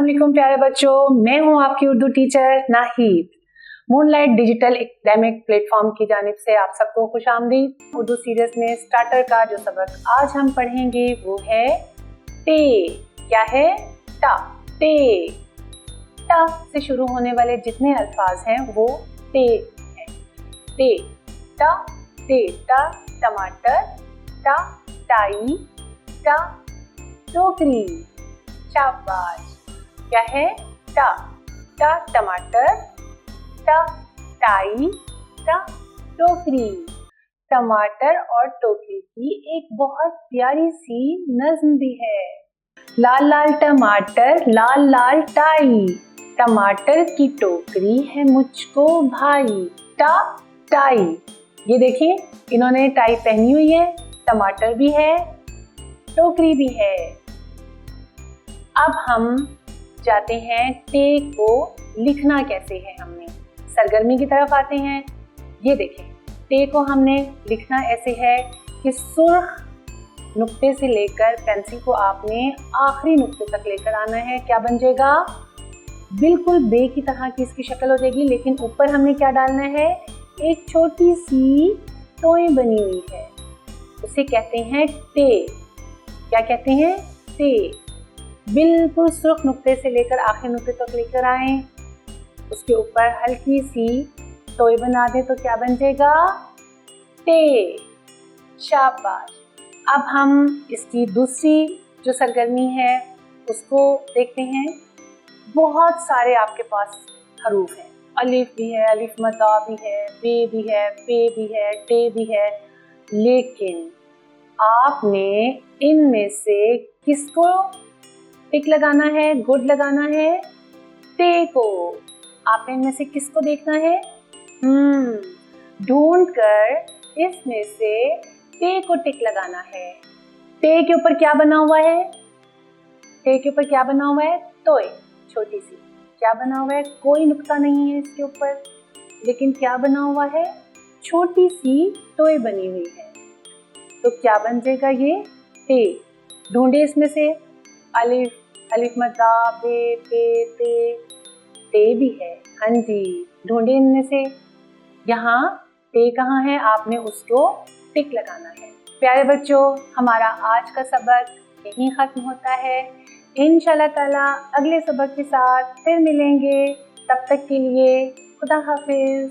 अस्सलाम वालेकुम प्यारे बच्चों, मैं हूं आपकी Urdu teacher Nahid. Moonlight digital academic platform की जानिब से आप सबको खुशामदीद। उर्दू सीरीज में स्टार्टर का जो सबक आज हम पढ़ेंगे वो है टे। क्या है? टा। टे। टा से शुरू होने वाले जितने अल्फाज हैं वो टे हैं। टे, टा, टे, टा, टमाटर, टा, टाई, टा, टोकरी। शाबाश। क्या है? टा। टा टमाटर, टा टाई, टा टोकरी। टमाटर और टोकरी की एक बहुत प्यारी सी नज्म भी है। लाल लाल टमाटर, लाल लाल टाई, टमाटर की टोकरी है मुझको भाई। टा टाई, ये देखिए इन्होंने टाई पहनी हुई है, टमाटर भी है, टोकरी भी है। अब हम जाते हैं टे को लिखना कैसे है। हमने सरगर्मी की तरफ आते हैं। ये देखें, टे को हमने लिखना ऐसे है कि सुर्ख नुक्ते से लेकर पेंसिल को आपने आखिरी नुक्ते तक लेकर आना है। क्या बन जाएगा? बिल्कुल बे की तरह की इसकी शक्ल हो जाएगी, लेकिन ऊपर हमने क्या डालना है? एक छोटी सी टोई बनी हुई है, उसे कहते हैं टे। क्या कहते हैं? टे। बिल्कुल सुर्ख नुक्ते से लेकर आखिरी नुक्ते तक लेकर आए, उसके ऊपर हल्की सी टोई बना दें तो क्या बन जाएगा? टे। शाबाश। अब हम इसकी दूसरी जो सरगर्मी है उसको देखते हैं। बहुत सारे आपके पास हरूफ हैं, अलिफ भी है, अलिफ मद्दा भी है, बे भी है, पे भी है, टे भी है, लेकिन आपने इनमें से किसको टिक लगाना है, गुड लगाना है? टे को। आपने इनमें से किसको देखना है? ढूंढ कर इसमें से टे को टिक लगाना है। टे के ऊपर क्या बना हुआ है? टे के ऊपर क्या बना हुआ है? टोय, छोटी सी। क्या बना हुआ है? कोई नुक्ता नहीं है इसके ऊपर, लेकिन क्या बना हुआ है? छोटी सी टोय बनी हुई है। तो क्या बन जाएगा ये? टे। ढूंढे इसमें से। अलिफ, अलिफ मद्दा, बे, पे, ते, टे भी है। हाँ जी, ढूंढे इनमें से। यहाँ टे कहाँ है? आपने उसको टिक लगाना है। प्यारे बच्चों, हमारा आज का सबक यहीं खत्म होता है। इंशाल्लाह ताला अगले सबक के साथ फिर मिलेंगे। तब तक के लिए खुदा हाफिज।